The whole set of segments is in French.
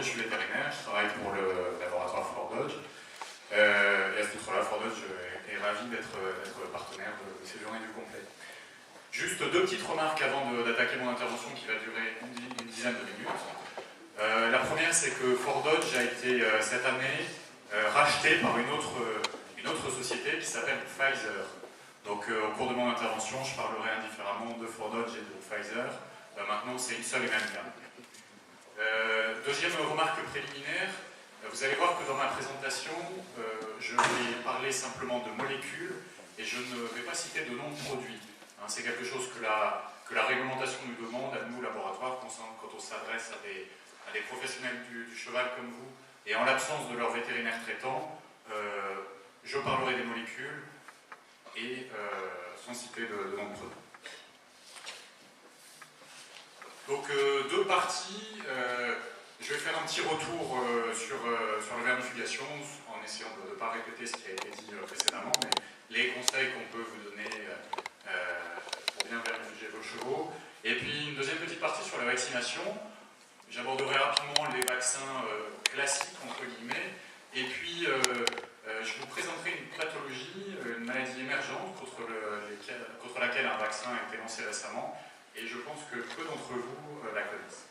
je suis vétérinaire, je travaille pour le laboratoire Fort Dodge. Et à ce titre-là, Fort Dodge est ravi d'être partenaire de ces journées du complet. Juste deux petites remarques avant d'attaquer mon intervention qui va durer une dizaine de minutes. La première, c'est que Fort Dodge a été cette année racheté par une autre société qui s'appelle Pfizer. Donc au cours de mon intervention, je parlerai indifféremment de Fort Dodge et de Pfizer. Maintenant, c'est une seule et même gamme. Deuxième remarque préliminaire, vous allez voir que dans ma présentation, je vais parler simplement de molécules et je ne vais pas citer de nom de produits. C'est quelque chose que la réglementation nous demande, à nous, laboratoires, quand on s'adresse à des professionnels du cheval comme vous, et en l'absence de leur vétérinaire traitant, je parlerai des molécules et sans citer de nom de produits. Donc deux parties, je vais faire un petit retour sur la vermifugation en essayant de ne pas répéter ce qui a été dit précédemment, mais les conseils qu'on peut vous donner pour bien vermifuger vos chevaux. Et puis une deuxième petite partie sur la vaccination. J'aborderai rapidement les vaccins classiques, entre guillemets, et puis je vous présenterai une pathologie, une maladie émergente contre laquelle un vaccin a été lancé récemment, et je pense que peu d'entre vous la connaissent.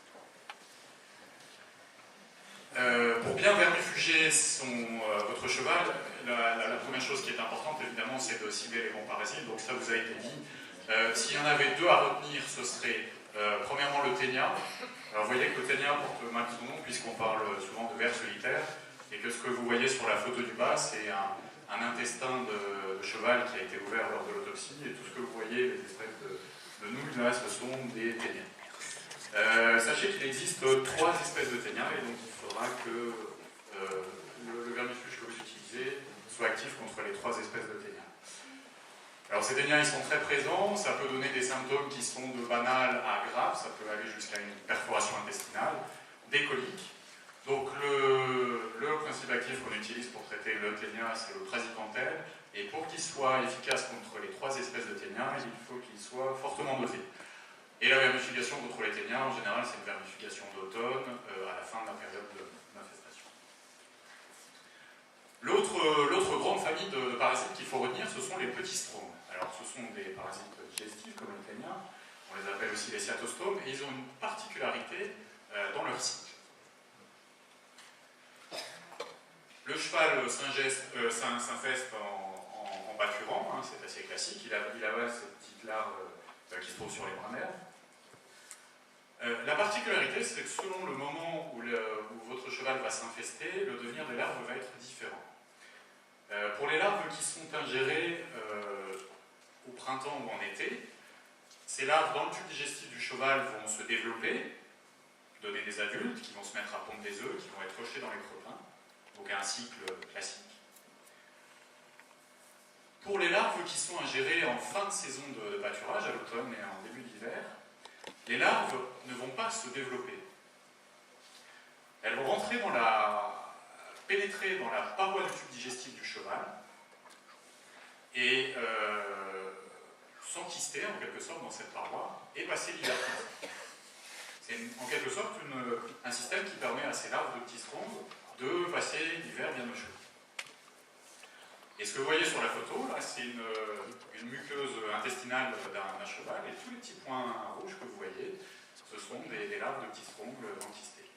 Pour bien vermifuger votre cheval, la première chose qui est importante, évidemment, c'est de cibler les bons parasites. Donc ça vous a été dit. S'il y en avait deux à retenir, ce serait premièrement le ténia. Alors vous voyez que le ténia porte mal son nom, puisqu'on parle souvent de vers solitaire, et que ce que vous voyez sur la photo du bas, c'est un intestin de cheval qui a été ouvert lors de l'autopsie, et tout ce que vous voyez, les espèces de nouilles là, ce sont des ténias. Sachez qu'il existe 3 espèces de ténia, et donc il faudra que le vermifuge que vous utilisez soit actif contre les 3 espèces de ténia. Alors ces ténias, ils sont très présents, ça peut donner des symptômes qui sont de banal à grave, ça peut aller jusqu'à une perforation intestinale, des coliques. Donc le principe actif qu'on utilise pour traiter le ténia, c'est le praziquantel, et pour qu'il soit efficace contre les 3 espèces de ténia, il faut qu'il soit fortement dosé. Et la vermifugation contre les ténias, en général, c'est une vermifugation d'automne, à la fin de la période d'infestation. L'autre grande famille de parasites qu'il faut retenir, ce sont les petits stromes. Alors, ce sont des parasites digestifs, comme le ténia, on les appelle aussi les cyatostomes, et ils ont une particularité dans leur cycle. Le cheval s'infeste en pâturant, c'est assez classique, il avale cette petite larve qui se trouve sur les brins d'herbe. La particularité, c'est que selon le moment où votre cheval va s'infester, le devenir des larves va être différent. Pour les larves qui sont ingérées au printemps ou en été, ces larves dans le tube digestif du cheval vont se développer, donner des adultes qui vont se mettre à pondre des œufs, qui vont être rejetés dans les crotins, donc un cycle classique. Pour les larves qui sont ingérées en fin de saison de pâturage, à l'automne et en début d'hiver, les larves ne vont pas se développer. Elles vont pénétrer dans la paroi du tube digestif du cheval et s'enquister en quelque sorte dans cette paroi et passer l'hiver. C'est en quelque sorte un système qui permet à ces larves de petits strombes de passer l'hiver bien au chaud. Et ce que vous voyez sur la photo, là, c'est une muqueuse intestinale d'un cheval, et tous les petits points rouges que vous voyez, ce sont des larves de petits strombes enquistées.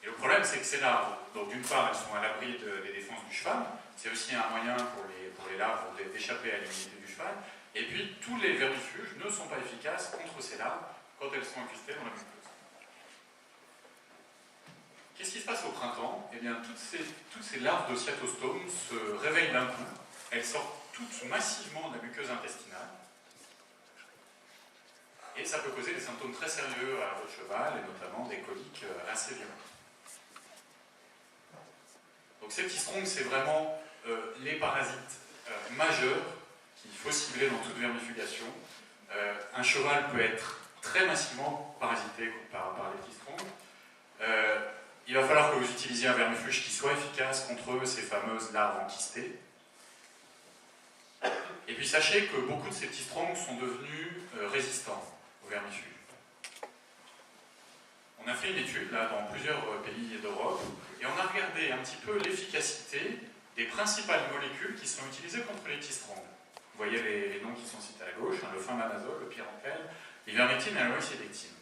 Et le problème, c'est que ces larves, donc d'une part, elles sont à l'abri des défenses du cheval, c'est aussi un moyen pour les larves d'échapper à l'immunité du cheval, et puis tous les vermifuges ne sont pas efficaces contre ces larves quand elles sont enquistées dans la muqueuse. Qu'est-ce qui se passe au printemps? Eh bien, toutes ces larves de cyatostomes se réveillent d'un coup. Elles sortent toutes massivement de la muqueuse intestinale. Et ça peut causer des symptômes très sérieux à votre cheval, et notamment des coliques assez violentes. Donc ces petits strombes, c'est vraiment les parasites majeurs qu'il faut cibler dans toute vermifugation. Un cheval peut être très massivement parasité par les petits strombes. Il va falloir que vous utilisiez un vermifuge qui soit efficace contre ces fameuses larves enquistées. Et puis sachez que beaucoup de ces petits strombes sont devenus résistants au vermifuge. On a fait une étude là, dans plusieurs pays d'Europe et on a regardé un petit peu l'efficacité des principales molécules qui sont utilisées contre les T-strong. Vous voyez les noms qui sont cités à gauche, hein, le flumazenol, le pyrampène, l'ivermectine et la loxydectine.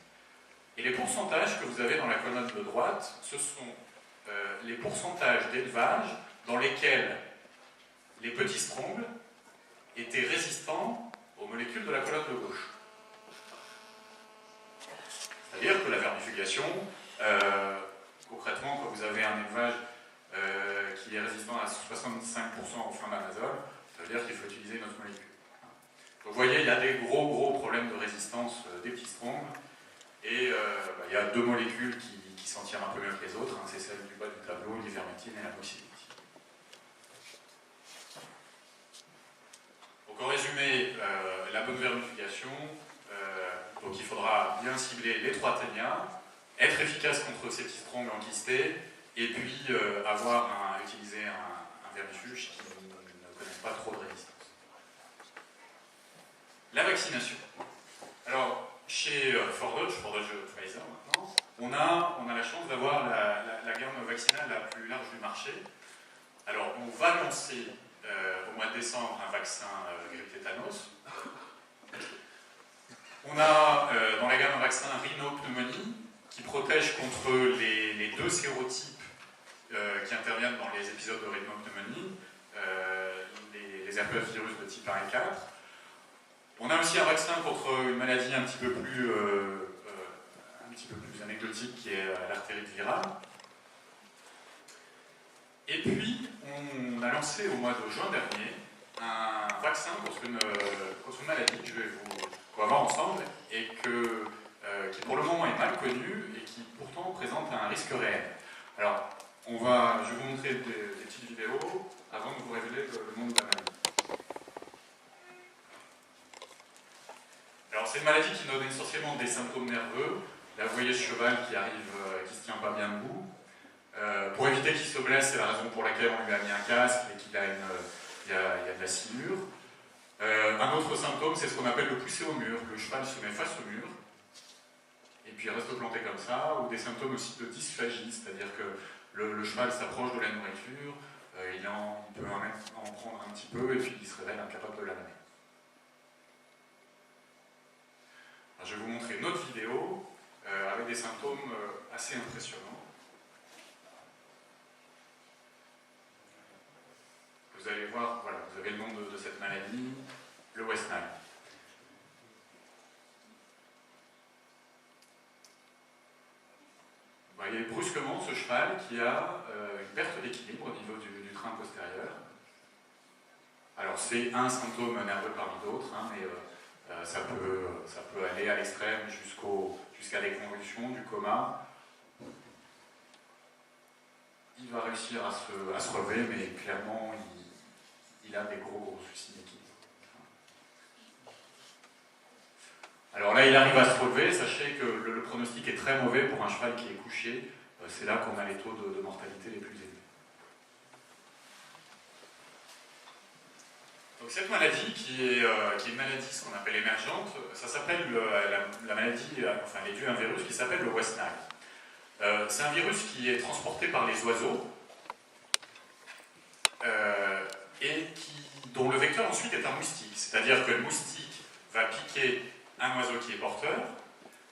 Et les pourcentages que vous avez dans la colonne de droite, ce sont les pourcentages d'élevage dans lesquels les petits strongs étaient résistants aux molécules de la colonne de gauche. C'est-à-dire que la vermifugation, concrètement, quand vous avez un élevage qui est résistant à 65% au flumazenol, ça veut dire qu'il faut utiliser une autre molécule. Donc vous voyez, il y a des gros problèmes de résistance des petits strongs, et il y a deux molécules qui s'en tirent un peu mieux que les autres, hein, c'est celle du bas du tableau, l'ivermectine et la loxydectine. Donc en résumé, la bonne vermifugation, donc il faudra bien cibler les trois ténias, être efficace contre ces petits strongs enquistés, et puis utiliser un vermifuge qui ne connaît pas trop de résistance. La vaccination. Alors, chez Fordodge Pfizer maintenant, on a la chance d'avoir la gamme vaccinale la plus large du marché. Alors, on va lancer au mois de décembre un vaccin grippe tétanos. On a dans la gamme un vaccin rhinopneumonie qui protège contre les deux sérotypes qui interviennent dans les épisodes de rhinopneumonie, les herpès virus de type 1 et 4. On a aussi un vaccin contre une maladie un petit peu plus anecdotique qui est l'artérite virale. Et puis, on a lancé au mois de juin dernier un vaccin contre une maladie que qu'on va voir ensemble et qui pour le moment est mal connue et qui pourtant présente un risque réel. Alors, je vais vous montrer des petites vidéos avant de vous révéler le nom de la maladie. Alors, c'est une maladie qui donne essentiellement des symptômes nerveux. Là, vous voyez ce cheval qui se tient pas bien debout. Pour éviter qu'il se blesse, c'est la raison pour laquelle on lui a mis un casque et qu'il a il y a de la sciure. Un autre symptôme, c'est ce qu'on appelle le pousser au mur. Le cheval se met face au mur et puis il reste planté comme ça. Ou des symptômes aussi de dysphagie, c'est-à-dire que le cheval s'approche de la nourriture, il peut en prendre un petit peu et puis il se révèle incapable de l'avaler. Je vais vous montrer une autre vidéo avec des symptômes assez impressionnants. Vous allez voir, voilà, vous avez le nom de cette maladie, le West Nile. Vous voyez brusquement ce cheval qui a une perte d'équilibre au niveau du train postérieur. Alors c'est un symptôme nerveux parmi d'autres, hein, mais ça peut aller à l'extrême jusqu'à des convulsions, du coma. Il va réussir à se relever, mais clairement il a des gros soucis d'équilibre. Alors là, il arrive à se relever. Sachez que le pronostic est très mauvais pour un cheval qui est couché. C'est là qu'on a les taux de mortalité les plus élevés. Donc cette maladie, qui est une maladie, ce qu'on appelle émergente, ça s'appelle la maladie, enfin elle est due à un virus qui s'appelle le West Nile. C'est un virus qui est transporté par les oiseaux et dont le vecteur ensuite est un moustique. C'est-à-dire que le moustique va piquer un oiseau qui est porteur,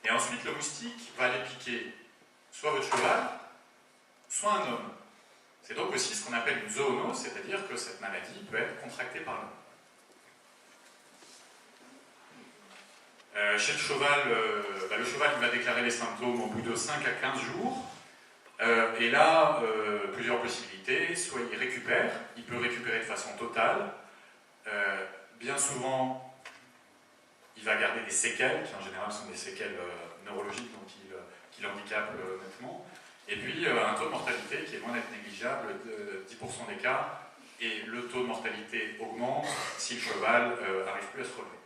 et ensuite le moustique va aller piquer soit votre cheval, soit un homme. C'est donc aussi ce qu'on appelle une zoonose, c'est-à-dire que cette maladie peut être contractée par l'homme. Chez le cheval, le cheval il va déclarer les symptômes au bout de 5 à 15 jours. Et là, plusieurs possibilités. Soit il récupère, il peut récupérer de façon totale. Bien souvent, il va garder des séquelles, qui en général sont des séquelles neurologiques, donc qui l'handicapent nettement. Et puis un taux de mortalité qui est loin d'être négligeable, de 10% des cas, et le taux de mortalité augmente si le cheval n'arrive plus à se relever.